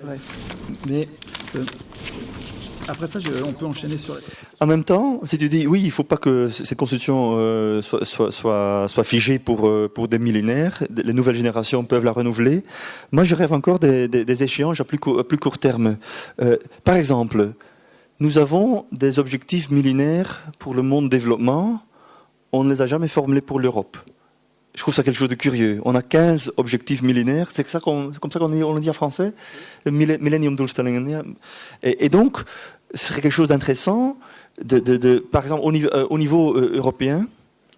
Vrai. Mais après ça, on peut enchaîner sur... En même temps, si tu dis, oui, il ne faut pas que cette constitution soit figée pour des millénaires, les nouvelles générations peuvent la renouveler. Moi, je rêve encore des échéances à plus court terme. Par exemple, nous avons des objectifs millénaires pour le monde développement. On ne les a jamais formulés pour l'Europe. Je trouve ça quelque chose de curieux. On a 15 objectifs millénaires. C'est comme ça qu'on le dit en français, Millennium Doelstellingen. Et donc, ce serait quelque chose d'intéressant, par exemple, au niveau européen,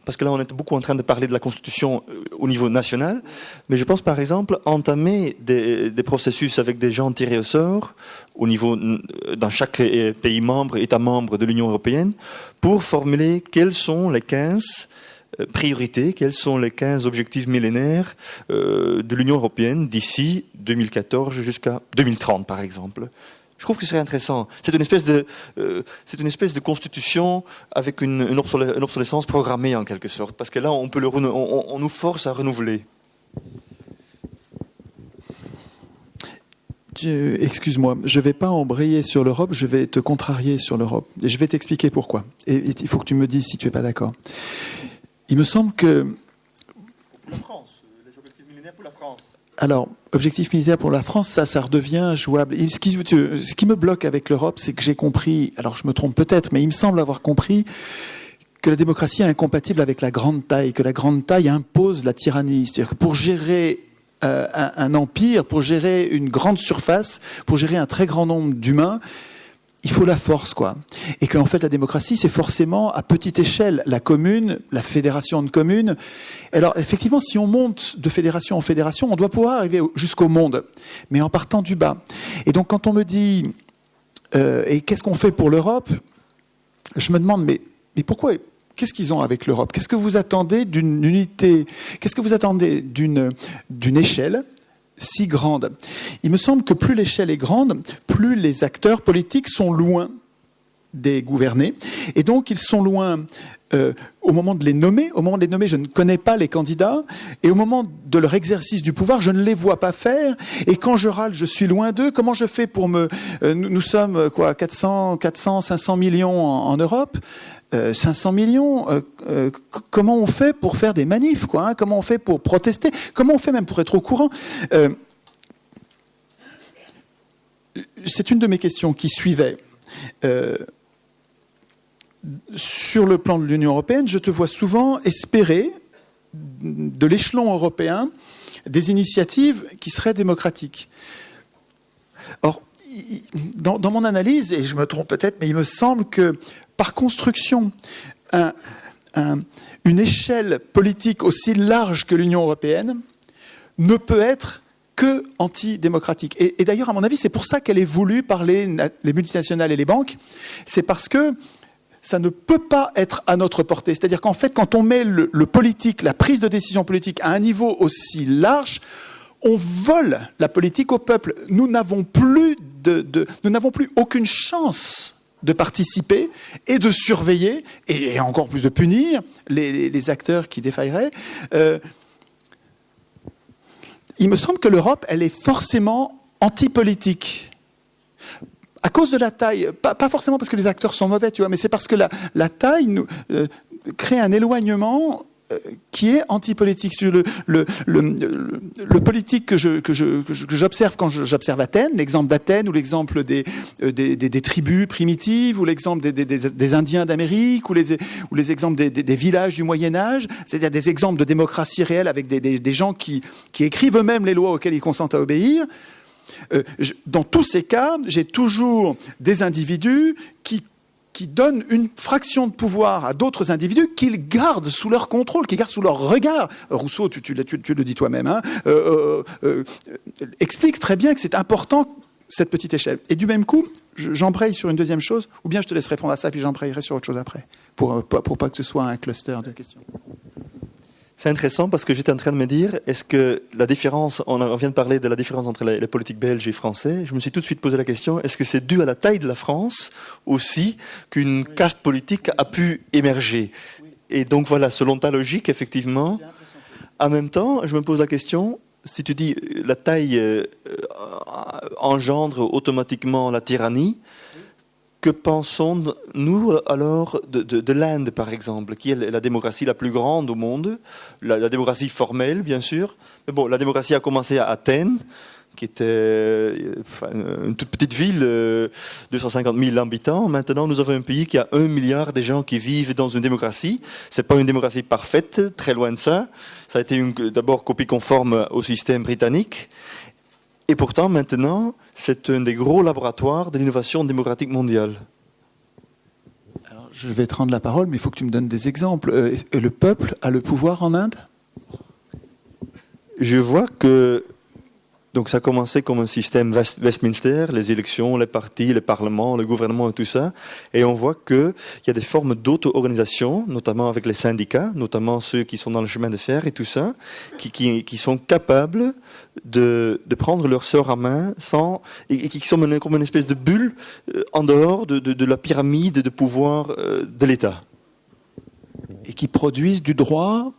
parce que là, on est beaucoup en train de parler de la Constitution au niveau national, mais je pense, par exemple, entamer des processus avec des gens tirés au sort, dans chaque pays membre, État membre de l'Union européenne, pour formuler quels sont les 15 priorités, quels sont les 15 objectifs millénaires de l'Union européenne d'ici 2014 jusqu'à 2030, par exemple. Je trouve que ce serait intéressant. C'est une espèce de constitution avec une obsolescence programmée, en quelque sorte, parce que là, on nous force à renouveler. Excuse-moi, je ne vais pas embrayer sur l'Europe, je vais te contrarier sur l'Europe. Et je vais t'expliquer pourquoi. Et il faut que tu me dises si tu n'es pas d'accord. Il me semble que... La France, les objectifs millénaires pour la France. Alors, objectif militaire pour la France, ça redevient jouable. Et ce qui me bloque avec l'Europe, c'est que j'ai compris, alors je me trompe peut-être, mais il me semble avoir compris que la démocratie est incompatible avec la grande taille, que la grande taille impose la tyrannie. C'est-à-dire que pour gérer un empire, pour gérer une grande surface, pour gérer un très grand nombre d'humains, il faut la force, quoi. Et qu'en fait, la démocratie, c'est forcément à petite échelle. La commune, la fédération de communes. Alors, effectivement, si on monte de fédération en fédération, on doit pouvoir arriver jusqu'au monde, mais en partant du bas. Et donc, quand on me dit et qu'est-ce qu'on fait pour l'Europe, je me demande, mais pourquoi? Qu'est-ce qu'ils ont avec l'Europe? Qu'est-ce que vous attendez d'une unité? Qu'est-ce que vous attendez d'une échelle si grande? Il me semble que plus l'échelle est grande, plus les acteurs politiques sont loin des gouvernés. Et donc, ils sont loin au moment de les nommer. Au moment de les nommer, je ne connais pas les candidats. Et au moment de leur exercice du pouvoir, je ne les vois pas faire. Et quand je râle, je suis loin d'eux. Comment je fais pour nous sommes 400, 500 millions en Europe. 500 millions, comment on fait pour faire des manifs, quoi, hein? Comment on fait pour protester? Comment on fait même pour être au courant? C'est une de mes questions qui suivait. Sur le plan de l'Union européenne, je te vois souvent espérer de l'échelon européen des initiatives qui seraient démocratiques. Or, dans mon analyse, et je me trompe peut-être, mais il me semble que par construction, une échelle politique aussi large que l'Union européenne ne peut être que antidémocratique. Et d'ailleurs, à mon avis, c'est pour ça qu'elle est voulue par les multinationales et les banques. C'est parce que ça ne peut pas être à notre portée. C'est-à-dire qu'en fait, quand on met le politique, la prise de décision politique à un niveau aussi large, on vole la politique au peuple. Nous n'avons plus aucune chance de participer et de surveiller, et encore plus de punir les acteurs qui défailleraient. Il me semble que l'Europe, elle est forcément antipolitique. À cause de la taille, pas forcément parce que les acteurs sont mauvais, tu vois, mais c'est parce que la taille crée un éloignement qui est antipolitique. Le politique que j'observe quand j'observe Athènes, l'exemple d'Athènes ou l'exemple des tribus primitives ou l'exemple des Indiens d'Amérique ou les exemples des villages du Moyen-Âge, c'est-à-dire des exemples de démocratie réelle avec des gens qui écrivent eux-mêmes les lois auxquelles ils consentent à obéir. Dans tous ces cas, j'ai toujours des individus qui donnent une fraction de pouvoir à d'autres individus qu'ils gardent sous leur contrôle, qu'ils gardent sous leur regard. Rousseau, tu le dis toi-même, hein, explique très bien que c'est important, cette petite échelle. Et du même coup, j'embraye sur une deuxième chose, ou bien je te laisse répondre à ça, puis j'embrayerai sur autre chose après, pour pas que ce soit un cluster de questions. C'est intéressant parce que j'étais en train de me dire, est-ce que la différence, on vient de parler de la différence entre les politiques belges et français, je me suis tout de suite posé la question, est-ce que c'est dû à la taille de la France aussi qu'une caste politique a pu émerger? Et donc voilà, selon ta logique, effectivement, en même temps, je me pose la question, si tu dis la taille engendre automatiquement la tyrannie. Que pensons-nous alors de l'Inde, par exemple, qui est la démocratie la plus grande au monde, la démocratie formelle, bien sûr. Mais bon, la démocratie a commencé à Athènes, qui était une toute petite ville, 250 000 habitants. Maintenant, nous avons un pays qui a 1 milliard de gens qui vivent dans une démocratie. C'est pas une démocratie parfaite, très loin de ça. Ça a été d'abord copie conforme au système britannique. Et pourtant, maintenant, c'est un des gros laboratoires de l'innovation démocratique mondiale. Alors, je vais te rendre la parole, mais il faut que tu me donnes des exemples. Le peuple a le pouvoir en Inde ? Je vois que donc ça a commencé comme un système Westminster, les élections, les partis, les parlements, le gouvernement et tout ça. Et on voit qu'il y a des formes d'auto-organisation, notamment avec les syndicats, notamment ceux qui sont dans le chemin de fer et tout ça, qui sont capables de prendre leur sort en main et qui sont comme une espèce de bulle en dehors de la pyramide de pouvoir de l'État. Et qui produisent du droit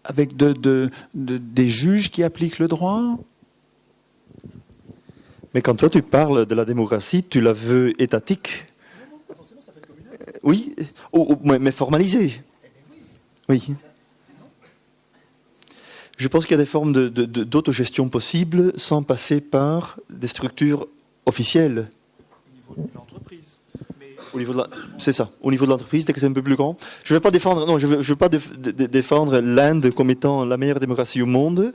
avec des juges qui appliquent le droit ? Mais quand toi tu parles de la démocratie, tu la veux étatique. Oui, mais formalisée. Oui. Je pense qu'il y a des formes d'autogestion possibles sans passer par des structures officielles. Au niveau de l'entreprise. C'est ça. Au niveau de l'entreprise, dès que c'est un peu plus grand. Je ne veux pas défendre. Non, je veux pas défendre l'Inde comme étant la meilleure démocratie au monde.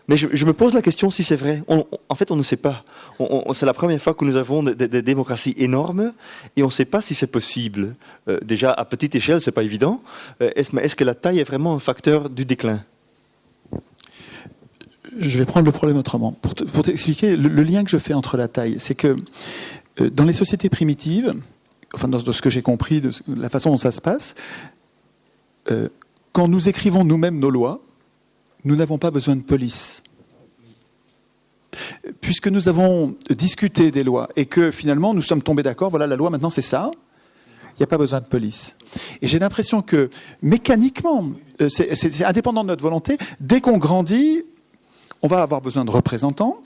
Mais je me pose la question si c'est vrai. En fait, on ne sait pas. C'est la première fois que nous avons des démocraties énormes et on ne sait pas si c'est possible. Déjà, à petite échelle, c'est pas évident. Est-ce que la taille est vraiment un facteur du déclin ? Je vais prendre le problème autrement. Pour t'expliquer, le lien que je fais entre la taille, c'est que dans les sociétés primitives, enfin dans ce que j'ai compris de la façon dont ça se passe, quand nous écrivons nous-mêmes nos lois, nous n'avons pas besoin de police. Puisque nous avons discuté des lois et que finalement nous sommes tombés d'accord, voilà la loi maintenant c'est ça, il n'y a pas besoin de police. Et j'ai l'impression que mécaniquement, c'est indépendant de notre volonté, dès qu'on grandit, on va avoir besoin de représentants.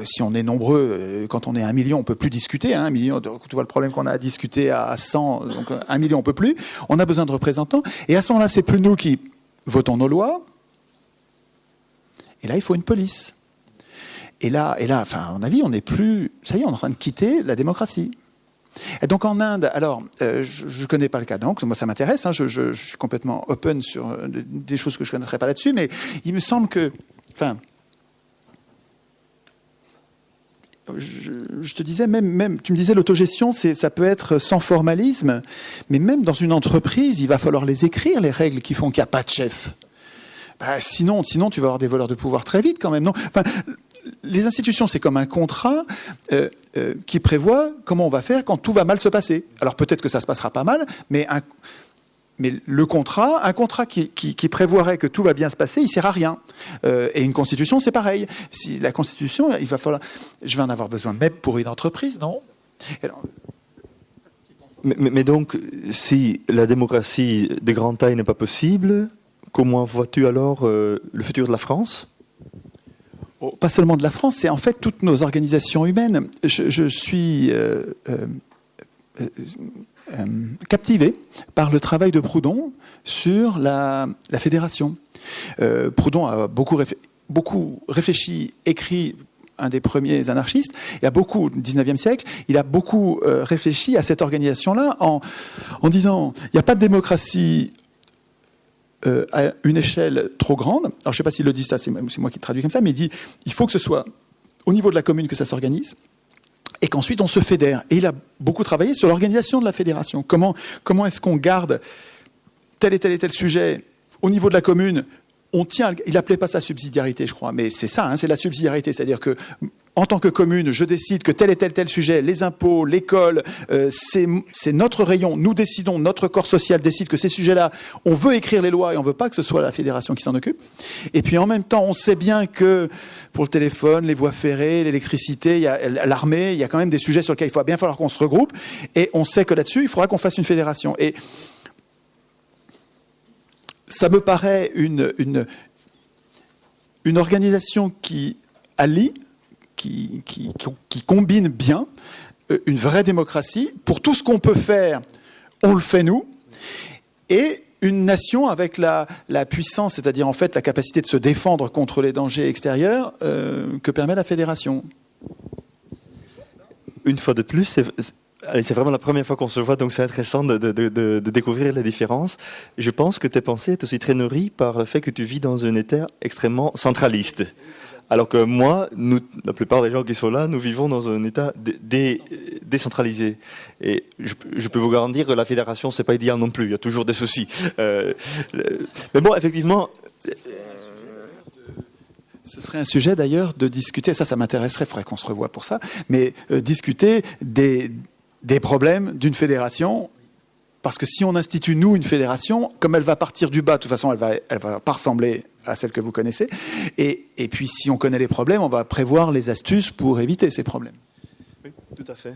Si on est nombreux, quand on est 1 million, on ne peut plus discuter. 1 million, tu vois le problème qu'on a à discuter à 100, donc 1 million, on ne peut plus. On a besoin de représentants. Et à ce moment-là, c'est plus nous qui votons nos lois. Et là, il faut une police. Et là, enfin, à mon avis, on n'est plus... Ça y est, on est en train de quitter la démocratie. Et donc en Inde, alors, je ne connais pas le cas, donc moi ça m'intéresse, je suis complètement open sur des choses que je ne connaîtrais pas là-dessus, mais il me semble que... Enfin, je te disais, même, tu me disais l'autogestion, ça peut être sans formalisme, mais même dans une entreprise, il va falloir les écrire, les règles qui font qu'il n'y a pas de chef. Sinon, tu vas avoir des voleurs de pouvoir très vite quand même, non ? Enfin, les institutions, c'est comme un contrat qui prévoit comment on va faire quand tout va mal se passer. Alors peut-être que ça se passera pas mal, mais un contrat qui prévoirait que tout va bien se passer, il sert à rien. Et une constitution, c'est pareil. Si la constitution, il va falloir... Je vais en avoir besoin même pour une entreprise, non ? Alors, mais donc, si la démocratie de grande taille n'est pas possible, comment vois-tu alors le futur de la France ? Pas seulement de la France, c'est en fait toutes nos organisations humaines. Je suis captivé par le travail de Proudhon sur la fédération. Proudhon a beaucoup réfléchi, écrit, un des premiers anarchistes, il a beaucoup, au XIXe siècle, il a beaucoup réfléchi à cette organisation-là en disant, il n'y a pas de démocratie à une échelle trop grande. Alors je ne sais pas s'il le dit, ça c'est moi qui traduis comme ça, mais il dit il faut que ce soit au niveau de la commune que ça s'organise et qu'ensuite on se fédère. Et il a beaucoup travaillé sur l'organisation de la fédération. Comment est-ce qu'on garde tel et tel et tel sujet au niveau de la commune ? Il n'appelait pas ça subsidiarité, je crois, mais c'est ça, c'est la subsidiarité, c'est-à-dire que en tant que commune, je décide que tel et tel sujet, les impôts, l'école, c'est notre rayon, nous décidons, notre corps social décide que ces sujets-là, on veut écrire les lois et on ne veut pas que ce soit la fédération qui s'en occupe. Et puis en même temps, on sait bien que pour le téléphone, les voies ferrées, l'électricité, il y a l'armée, il y a quand même des sujets sur lesquels il va bien falloir qu'on se regroupe. Et on sait que là-dessus, il faudra qu'on fasse une fédération. Et ça me paraît une organisation qui allie, qui combine bien une vraie démocratie. Pour tout ce qu'on peut faire, on le fait nous. Et une nation avec la puissance, c'est-à-dire en fait la capacité de se défendre contre les dangers extérieurs que permet la fédération. Une fois de plus, c'est vraiment la première fois qu'on se voit, donc c'est intéressant de découvrir les différences. Je pense que tes pensées sont aussi très nourries par le fait que tu vis dans un État extrêmement centraliste. Alors que moi, la plupart des gens qui sont là, nous vivons dans un État décentralisé. Et je peux vous garantir que la fédération, c'est pas idéal non plus. Il y a toujours des soucis. Mais bon, effectivement. Ce serait un sujet d'ailleurs de discuter, ça m'intéresserait, il faudrait qu'on se revoie pour ça, mais discuter des problèmes d'une fédération. Parce que si on institue, nous, une fédération, comme elle va partir du bas, de toute façon, elle va pas ressembler à celle que vous connaissez. Et puis, si on connaît les problèmes, on va prévoir les astuces pour éviter ces problèmes. Oui, tout à fait.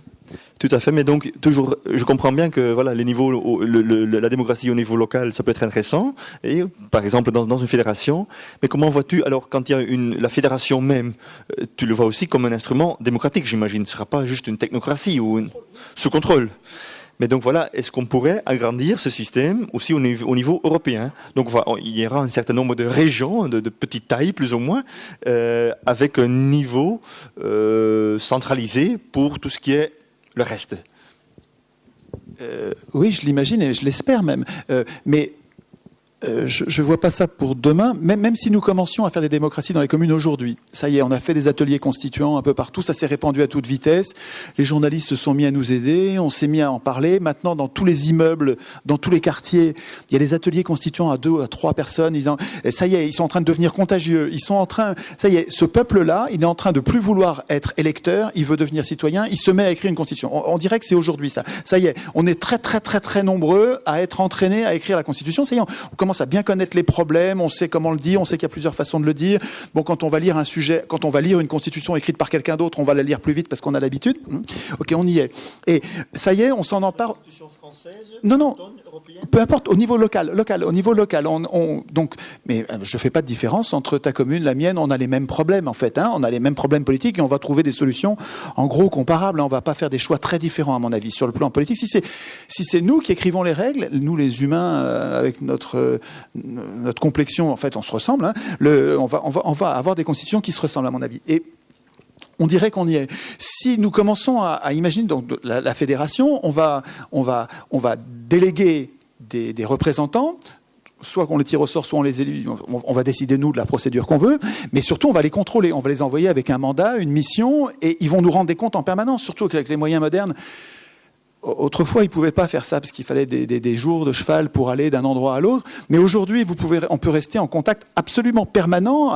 Tout à fait. Mais donc, toujours, je comprends bien que voilà, les niveaux, la démocratie au niveau local, ça peut être intéressant. Et par exemple, dans une fédération. Mais comment vois-tu, alors, quand il y a la fédération même, tu le vois aussi comme un instrument démocratique, j'imagine. Ce ne sera pas juste une technocratie ou sous contrôle. Mais donc voilà, est-ce qu'on pourrait agrandir ce système aussi au niveau européen? Donc voilà, il y aura un certain nombre de régions de petite taille, plus ou moins, avec un niveau centralisé pour tout ce qui est le reste. Oui, je l'imagine et je l'espère même. Mais je ne vois pas ça pour demain, même si nous commencions à faire des démocraties dans les communes aujourd'hui. Ça y est, on a fait des ateliers constituants un peu partout, ça s'est répandu à toute vitesse. Les journalistes se sont mis à nous aider, on s'est mis à en parler. Maintenant, dans tous les immeubles, dans tous les quartiers, il y a des ateliers constituants à 2 à 3 personnes. Ça y est, ils sont en train de devenir contagieux. Ça y est, ce peuple-là, il est en train de plus vouloir être électeur, il veut devenir citoyen, il se met à écrire une constitution. On dirait que c'est aujourd'hui ça. Ça y est, on est très très très très nombreux à être entraînés à écrire la constitution. Ça y est, on commence à bien connaître les problèmes, on sait comment le dire, on sait qu'il y a plusieurs façons de le dire. Bon, quand on va lire un sujet, quand on va lire une constitution écrite par quelqu'un d'autre, on va la lire plus vite parce qu'on a l'habitude. Ok, on y est. Et ça y est, on s'en empare. Constitution française, non, peu importe, au niveau local, au niveau local. Donc, mais je fais pas de différence entre ta commune, la mienne. On a les mêmes problèmes en fait. On a les mêmes problèmes politiques et on va trouver des solutions en gros comparables. On va pas faire des choix très différents à mon avis sur le plan politique. Si c'est nous qui écrivons les règles, nous les humains avec notre complexion, en fait, on se ressemble. On va avoir des constitutions qui se ressemblent à mon avis. Et on dirait qu'on y est. Si nous commençons à imaginer donc la fédération, on va déléguer des représentants, soit qu'on les tire au sort, soit on les élit. On va décider, nous, de la procédure qu'on veut, mais surtout, on va les contrôler. On va les envoyer avec un mandat, une mission, et ils vont nous rendre des comptes en permanence, surtout avec les moyens modernes. Autrefois, ils ne pouvaient pas faire ça parce qu'il fallait des jours de cheval pour aller d'un endroit à l'autre. Mais aujourd'hui, on peut rester en contact absolument permanent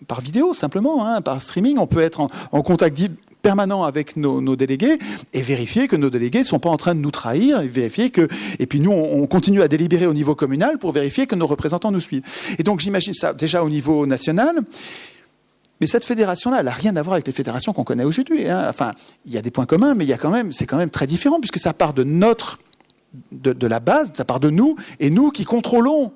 par vidéo, simplement, par streaming. On peut être en contact permanent avec nos délégués et vérifier que nos délégués ne sont pas en train de nous trahir. Et puis nous, on continue à délibérer au niveau communal pour vérifier que nos représentants nous suivent. Et donc, j'imagine ça déjà au niveau national. Mais cette fédération-là, elle n'a rien à voir avec les fédérations qu'on connaît aujourd'hui. Enfin, il y a des points communs, mais c'est quand même très différent, puisque ça part de la base, ça part de nous, et nous qui contrôlons,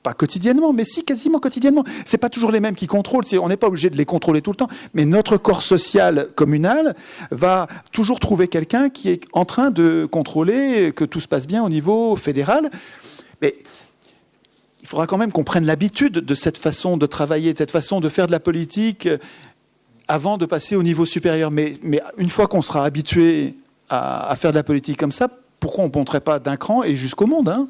pas quotidiennement, mais si, quasiment quotidiennement. C'est pas toujours les mêmes qui contrôlent, on n'est pas obligé de les contrôler tout le temps, mais notre corps social communal va toujours trouver quelqu'un qui est en train de contrôler que tout se passe bien au niveau fédéral. Mais il faudra quand même qu'on prenne l'habitude de cette façon de travailler, de cette façon de faire de la politique avant de passer au niveau supérieur. Mais une fois qu'on sera habitué à faire de la politique comme ça, pourquoi on ne monterait pas d'un cran et jusqu'au monde,